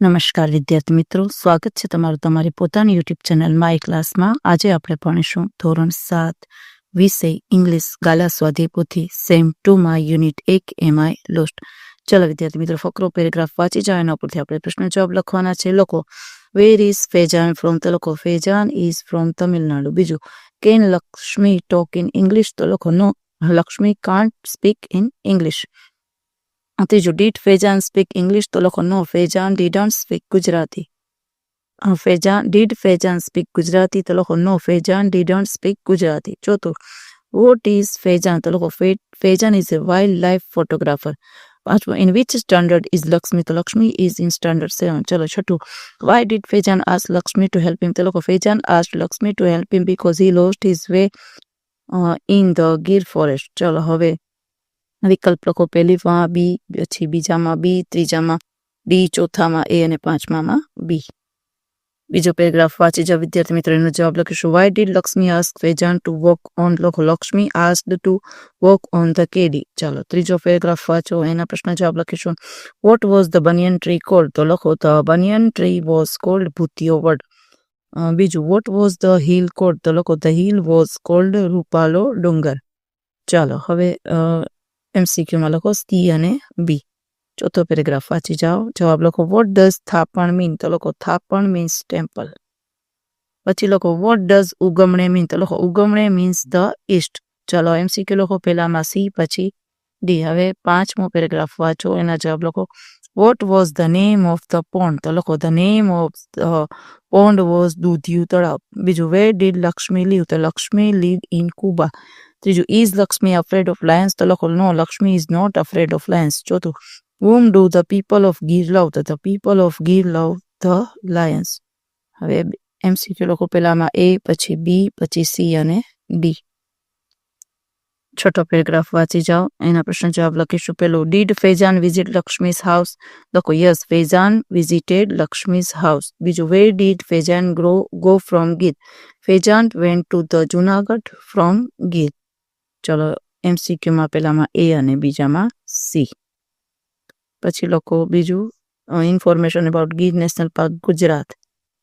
નમસ્કાર વિદ્યાર્થી મિત્રો, સ્વાગત છે તમારું તમારી પોતાની યુટ્યુબ ચેનલ માય ક્લાસમાં. આજે આપણે ભણીશું ધોરણ 7 વિષય ઇંગ્લિશ ગાલા સ્વાધ્યાય પોથી સેમ 2માં યુનિટ 1 એમ આઈ લોસ્ટ. ચલો વિદ્યાર્થી મિત્રો, ફકરો પેરેગ્રાફ વાંચી જાઓ, એના ઉપરથી આપણે પ્રશ્ન જવાબ લખવાના છે. લોકો વેર ઇઝ ફેજાન ફ્રોમ, તો લોકો ફેજાન ઇઝ ફ્રોમ તમિલનાડુ. બીજું, can Lakshmi talk in English, તો લોકો no, Lakshmi can't speak in English. ત્રીજું, ડીડ ફેજાન સ્પીક ઇંગ્લિશ, તો લખો no, Faizan didn't speak Gujarati. Did Faizan speak Gujarati, તો લખો no, Faizan didn't speak Gujarati. ચોથું, વોટ ઇઝ ફેજાન, તો લખો Faizan is a wildlife photographer. પાંચમું, in which standard is Lakshmi, તો લક્ષ્મી ઇઝ ઇન સ્ટાન્ડર્ડ 7. ચલો છઠ્ઠું, why did Faizan ask Lakshmi to help him, તો લખો Faizan asked Lakshmi to help him because he lost his way in the Gir forest. ચલો હવે વિકલ્પ લખો. પહેલીમાં બી, પછી બીજામાં બી, ત્રીજામાં ડી, ચોથામાં એ અને પાંચમામાં બી. બીજો પેરેગ્રાફ વાંચી જાઓ વિદ્યાર્થી મિત્રો, એનો જવાબ લખીશું. Why did Lakshmi ask Faizan to walk on, લખો Lakshmi asked to walk on the kedi. ચાલો ત્રીજો પેરેગ્રાફ વાંચો, એના પ્રશ્ન જવાબ લખીશું. What was the banyan tree called, તો લખો the banyan tree was called Bhutiyo Vad. બીજું, what was the hill called, તો લખો the hill was called Rupalo Dungar. ચાલો હવે MCQમાં લખો સી અને બી. ચોથો પેરેગ્રાફ વાંચી જાઓ, જવાબ લખો. વોટ ડઝ થાપણ મીન, તો લખો થાપણ મીન્સ ટેમ્પલ. પછી લખો વોટ ડઝ ઉગમણે મીન, તો લખો ઉગમણે મીન્સ ધ ઈસ્ટ. ચલો MCQ લખો, પહેલામાં સી પછી ડી. હવે પાંચમો પેરેગ્રાફ વાંચો, એના જવાબ લખો. What was the name of the pond, તો લખો the name of the pond was Dudhiyu Talav. બીજું, વેર ડીડ લક્ષ્મી લીવ, તો લક્ષ્મી લીવ ઇન કુબા. ત્રીજું, is Lakshmi afraid of lions, તો લખો no, Lakshmi is not afraid of lions. ચોથું, whom do the people of Gir love, તો the people of Gir love the lions. હવે MCQ લખો, પહેલામાં એ પછી બી પછી સી અને ડી. છઠ્ઠો પેરેગ્રાફ વાંચી જાઓ, એના પ્રશ્ન જવાબ લખીશું. પેલું, did Faizan visit Lakshmi's house, લખો yes, Faizan visited Lakshmi's house. બીજું, where did Faizan go from Gir, Faizan went to the Junagadh from Gir. ચલો MCQમાં પહેલામાં એ અને બીજામાં સી. પછી લખો બીજું, information about Gir national park Gujarat,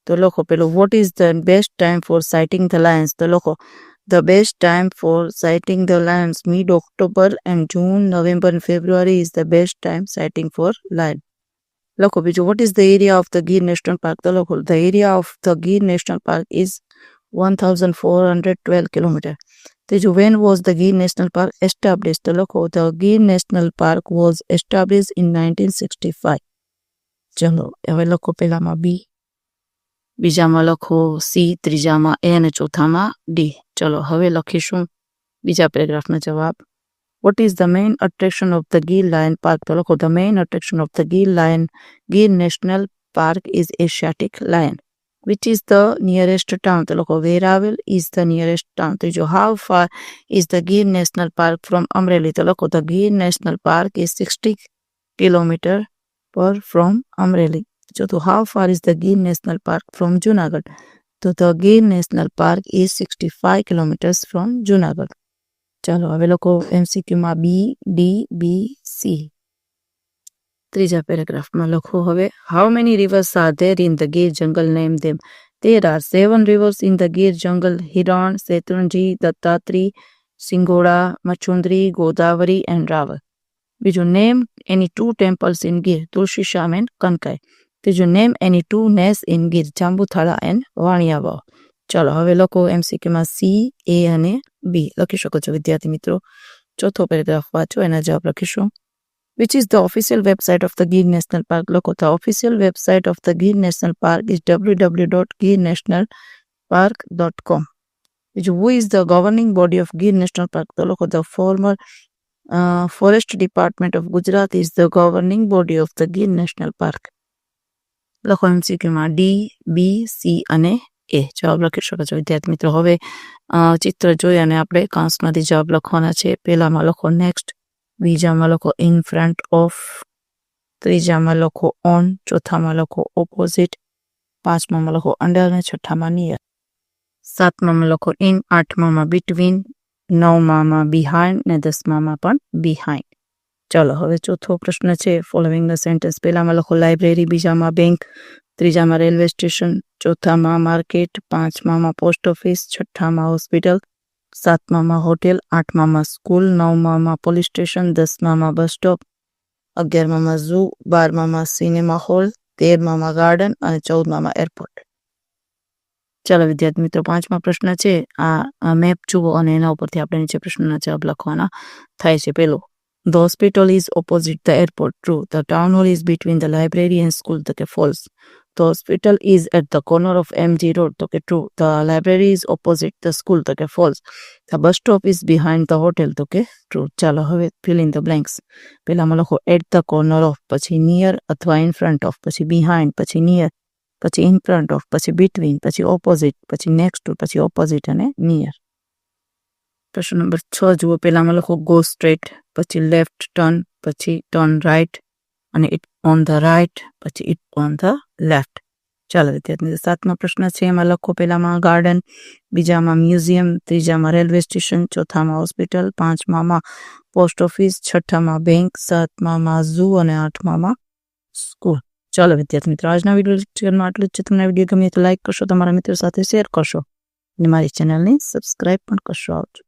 તો લખો પેલું, what is the best time for sighting the lions, તો લખો the best time for sighting the lions mid October and June, November and February is the best time sighting for lion. લખો બીજું, what is the area of the Gir national park, તો લખો the area of the Gir national park is 1412 kilometre. ત્રીજું, when was the Gir national park established, તો લખો the Gir national park was established in 1965. ચલો હવે લખો, પહેલામાં બી, બીજામાં લખો સી, ત્રીજામાં એ અને ચોથામાં ડી. ચલો હવે લખીશું બીજા પેરેગ્રાફનો જવાબ. Vote is the main attraction of the Gir lion park, તો લખો the main attraction of the Gir national park is Asiatic lion. Which is the nearest town, તો લખો Veraval is the nearest town. ત્રીજો, how far is the Gir national park from Amreli, તો લખો the Gir national park is 60 kilometre પર from Amreli. ચોથું, how far is the Gir national park from Junagadh, તો the Gir national park is 65 kilometres from Junagadh. ચાલો હવે લોકો MCQમાં બી, ડી, બી, C. ત્રીજા પેરેગ્રાફમાં લખો હવે, how many rivers are there in the Gir jungle, name them. There are 7 rivers in the Gir jungle, Hiran, Shetrunji, Dattatri, Singoda, Machundri, Godavari and Raval. બીજું, name any 2 temples in Gir, Tulsishyam and Kankai. ત્રીજું, name any 2 nes in Gir, Jambuthala and Vaniyavav. ચલો હવે લોકો MCQમાં સી, એ અને બી લખી શકો છો વિદ્યાર્થી મિત્રો. ચોથો પેરેગ્રાફ વાંચો, એના જવાબ લખીશું. Which is the official website of the Gir national park, લખો the official website of the Gir national park is www.girnationalpark.com. બીજું, who is the governing body of Gir national park, તો લખો the former forest department of Gujarat is the governing body of the Gir national park. લખો MCQમાં D, બી, C અને એ. જવાબ લખી શકો છો વિદ્યાર્થી મિત્રો. હવે ચિત્ર જોઈ અને આપણે કાંસમાંથી જવાબ લખવાના છે. પહેલામાં લખો નેક્સ્ટ, બીજામાં લખો ઇન ફ્રન્ટ ઓફ, ત્રીજામાં લખો ઓન, ચોથામાં લખો ઓપોઝિટ, પાંચમામાં લખો અંડર અને છઠ્ઠામાં નિયર, સાતમામાં લખો ઇન, આઠમામાં બિટવીન, નવમામાં બિહાઇન્ડ ને દસમામાં પણ બિહાઇન્ડ. ચાલો હવે ચોથો પ્રશ્ન છે. ફોલોઈંગના સેન્ટેન્સ પહેલામાં લખો લાઇબ્રેરી, બીજામાં બેંક, ત્રીજામાં રેલવે સ્ટેશન, ચોથામાં માર્કેટ, પાંચમામાં પોસ્ટ ઓફિસ, છઠ્ઠામાં હોસ્પિટલ, સાતમામાં હોટેલ, આઠમામાં સ્કૂલ, નવમામાં પોલીસ સ્ટેશન, દસમામાં બસ સ્ટોપ, 11મામાં ઝૂ, 12મામાં સિનેમા હોલ, 13મામાં ગાર્ડન અને 14મામાં એરપોર્ટ. ચાલો વિદ્યાર્થી મિત્રો, પાંચમા પ્રશ્ન છે. આ મેપ જુઓ અને એના ઉપરથી આપણે નીચે પ્રશ્નના જવાબ લખવાના થાય છે. પેલો, the hospital is opposite the airport. True. The town hall is between the library and school. તો કે false. The hospital is at the corner of MG Road. તો કે true. The library is opposite the school. તો કે false. The bus stop is behind the hotel. તો કે true. ચાલો હવે fill in the blanks. પહેલામાં લખો at the corner of, પછી near અથવા in front of, પછી behind, પછી near, પછી in front of, પછી between, પછી opposite, પછી next to, પછી opposite અને near. પ્રશ્ન નંબર 6 જુઓ. પહેલામાં લખો go straight, પછી left turn, પછી turn right અને it on the right, પછી it on the left. ચાલો વિદ્યાર્થી, સાતમા પ્રશ્ન છે. એમાં લખો પહેલામાં ગાર્ડન, બીજામાં મ્યુઝિયમ, ત્રીજામાં રેલવે સ્ટેશન, ચોથામાં હોસ્પિટલ, પાંચમામાં પોસ્ટ ઓફિસ, છઠ્ઠામાં બેંક, સાતમામાં ઝૂ અને આઠમામાં સ્કૂલ. ચાલો વિદ્યાર્થી મિત્રો, આજના વિડીયો લેક્ચરમાં આટલું જ છે. તમને વિડીયો ગમે તો લાઈક કરશો, તમારા મિત્રો સાથે શેર કરશો અને મારી ચેનલને સબસ્ક્રાઈબ પણ કરશો. આવજો.